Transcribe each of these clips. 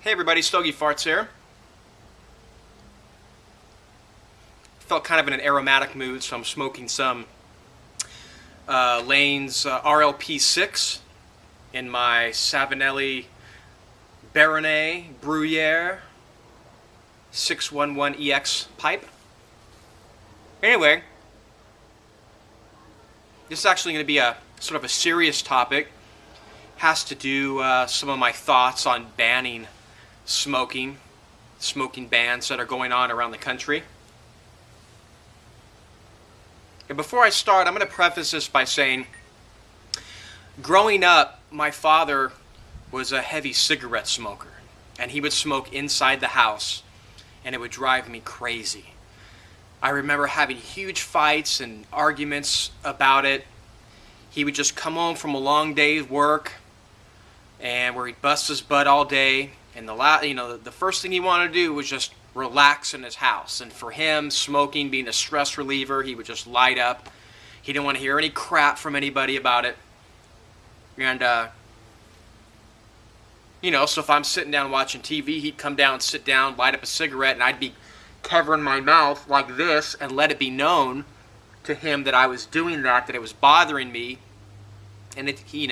Hey everybody, StogieFarts here. Felt kind of in an aromatic mood, so I'm smoking some Lane's RLP6 in my Savinelli Baronet Bruyere 611EX pipe. Anyway, this is actually going to be a sort of a serious topic. Has to do some of my thoughts on banning smoking bans that are going on around the country. And before I start, I'm going to preface this by saying, growing up, my father was a heavy cigarette smoker, and he would smoke inside the house, and it would drive me crazy. I remember having huge fights and arguments about it. He would just come home from a long day's work, and where he'd bust his butt all day, and the first thing he wanted to do was just relax in his house. And for him, smoking being a stress reliever, he would just light up. He didn't want to hear any crap from anybody about it. And so if I'm sitting down watching TV, he'd come down, sit down, light up a cigarette, and I'd be covering my mouth like this and let it be known to him that I was doing that it was bothering me. And he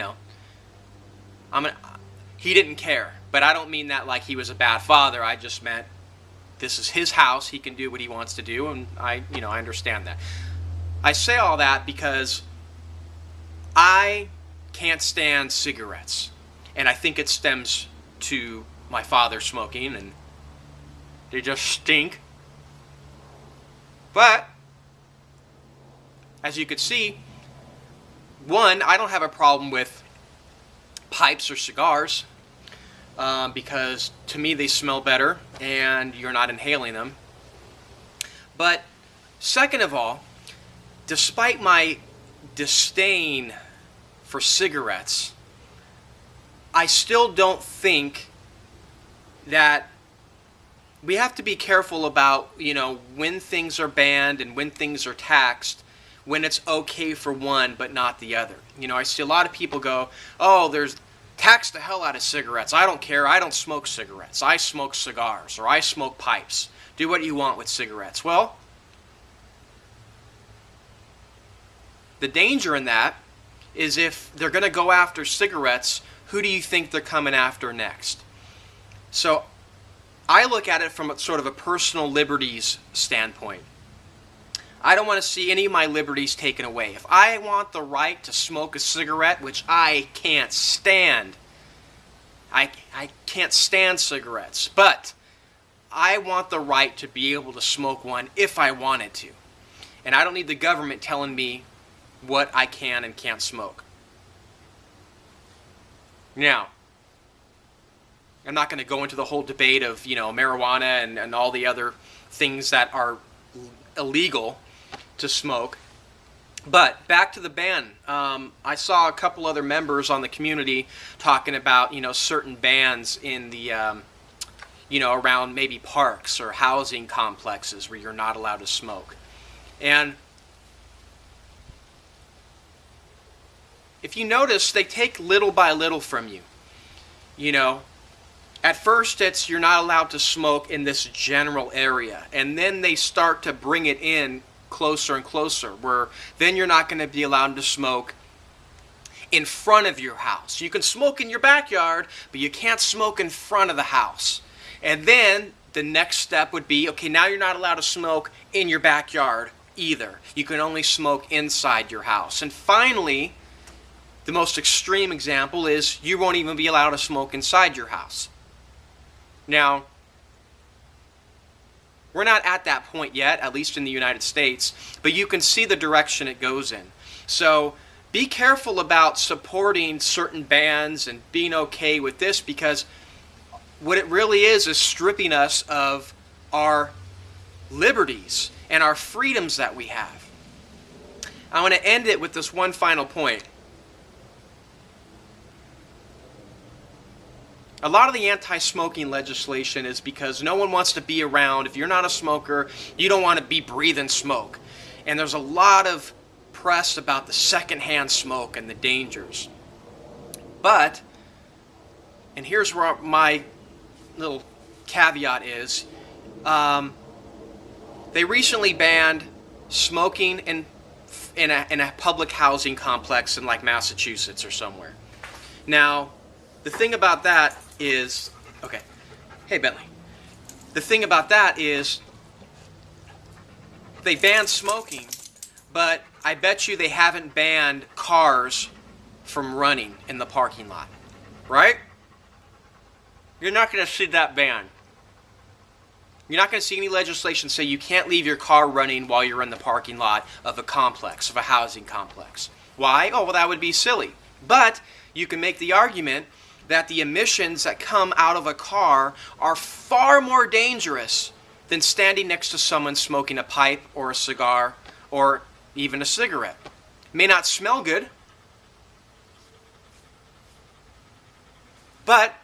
didn't care. But I don't mean that like he was a bad father. I just meant this is his house. He can do what he wants to do, and I understand that. I say all that because I can't stand cigarettes, and I think it stems to my father smoking, and they just stink. But as you could see, one, I don't have a problem with pipes or cigars. Because to me they smell better and you're not inhaling them. But second of all, despite my disdain for cigarettes, I still don't think that we have to be careful about, when things are banned and when things are taxed, when it's okay for one but not the other. I see a lot of people go, oh, there's tax the hell out of cigarettes. I don't care. I don't smoke cigarettes. I smoke cigars, or I smoke pipes. Do what you want with cigarettes. Well, the danger in that is if they're going to go after cigarettes, who do you think they're coming after next? So I look at it from a sort of a personal liberties standpoint. I don't want to see any of my liberties taken away. If I want the right to smoke a cigarette, which I can't stand, I can't stand cigarettes, but I want the right to be able to smoke one if I wanted to. And I don't need the government telling me what I can and can't smoke. Now, I'm not going to go into the whole debate of, marijuana and all the other things that are illegal to smoke. But back to the ban. I saw a couple other members on the community talking about, certain bans in the, around maybe parks or housing complexes where you're not allowed to smoke. And if you notice, they take little by little from you. At first it's you're not allowed to smoke in this general area, and then they start to bring it in closer and closer, where then you're not going to be allowed to smoke in front of your house. You can smoke in your backyard, but you can't smoke in front of the house. And then the next step would be, okay, now you're not allowed to smoke in your backyard either. You can only smoke inside your house. And finally, the most extreme example is you won't even be allowed to smoke inside your house. Now, we're not at that point yet, at least in the United States, but you can see the direction it goes in. So be careful about supporting certain bans and being okay with this, because what it really is stripping us of our liberties and our freedoms that we have. I want to end it with this one final point. A lot of the anti-smoking legislation is because no one wants to be around. If you're not a smoker, you don't want to be breathing smoke. And there's a lot of press about the secondhand smoke and the dangers. But, and here's where my little caveat is, they recently banned smoking in a public housing complex in like Massachusetts or somewhere. Now, the thing about that is, okay, hey Bentley. The thing about that is, they banned smoking, but I bet you they haven't banned cars from running in the parking lot, right? You're not going to see that ban. You're not going to see any legislation say you can't leave your car running while you're in the parking lot of a complex, of a housing complex. Why? Oh, well, that would be silly. But you can make the argument that the emissions that come out of a car are far more dangerous than standing next to someone smoking a pipe or a cigar or even a cigarette. It may not smell good, but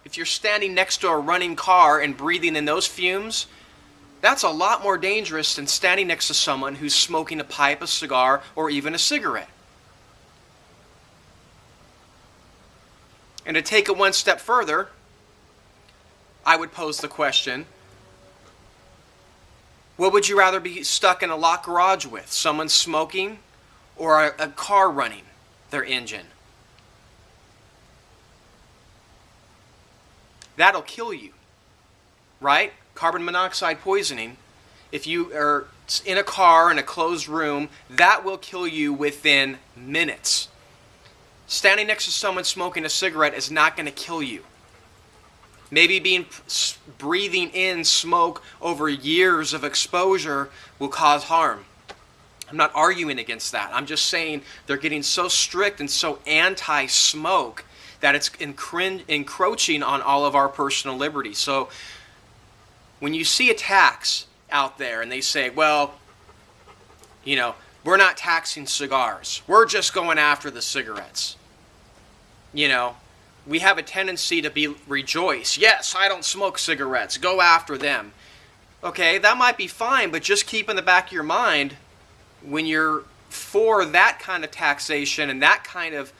if you're standing next to a running car and breathing in those fumes, that's a lot more dangerous than standing next to someone who's smoking a pipe, a cigar, or even a cigarette. And to take it one step further, I would pose the question, what would you rather be stuck in a locked garage with? Someone smoking or a car running their engine? That'll kill you, right? Carbon monoxide poisoning. If you are in a car in a closed room, that will kill you within minutes. Standing next to someone smoking a cigarette is not going to kill you. Maybe breathing in smoke over years of exposure will cause harm. I'm not arguing against that. I'm just saying they're getting so strict and so anti-smoke that it's encroaching on all of our personal liberties. So when you see a tax out there and they say, well, you know, we're not taxing cigars. We're just going after the cigarettes. You know, we have a tendency to rejoice. Yes, I don't smoke cigarettes. Go after them. Okay, that might be fine, but just keep in the back of your mind, when you're for that kind of taxation and that kind of,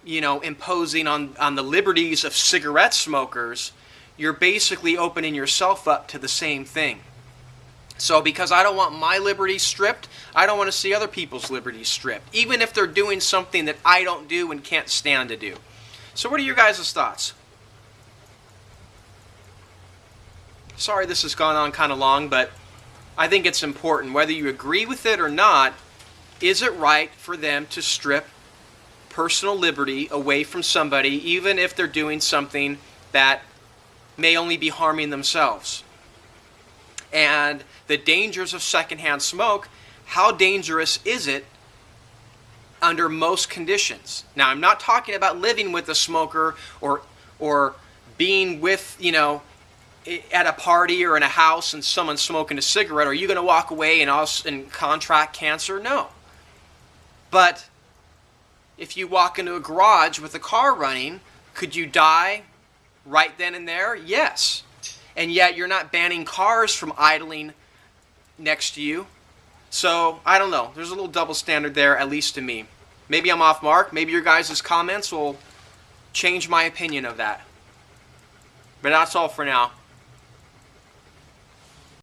you know, imposing on the liberties of cigarette smokers, you're basically opening yourself up to the same thing. So because I don't want my liberties stripped, I don't want to see other people's liberties stripped, even if they're doing something that I don't do and can't stand to do. So what are your guys' thoughts? Sorry this has gone on kind of long, but I think it's important. Whether you agree with it or not, is it right for them to strip personal liberty away from somebody, even if they're doing something that may only be harming themselves? And the dangers of secondhand smoke, how dangerous is it under most conditions? Now, I'm not talking about living with a smoker or being with, you know, at a party or in a house and someone's smoking a cigarette. Are you going to walk away and contract cancer? No. But if you walk into a garage with a car running, could you die right then and there? Yes. And yet you're not banning cars from idling next to you. So, I don't know. There's a little double standard there, at least to me. Maybe I'm off mark. Maybe your guys' comments will change my opinion of that. But that's all for now.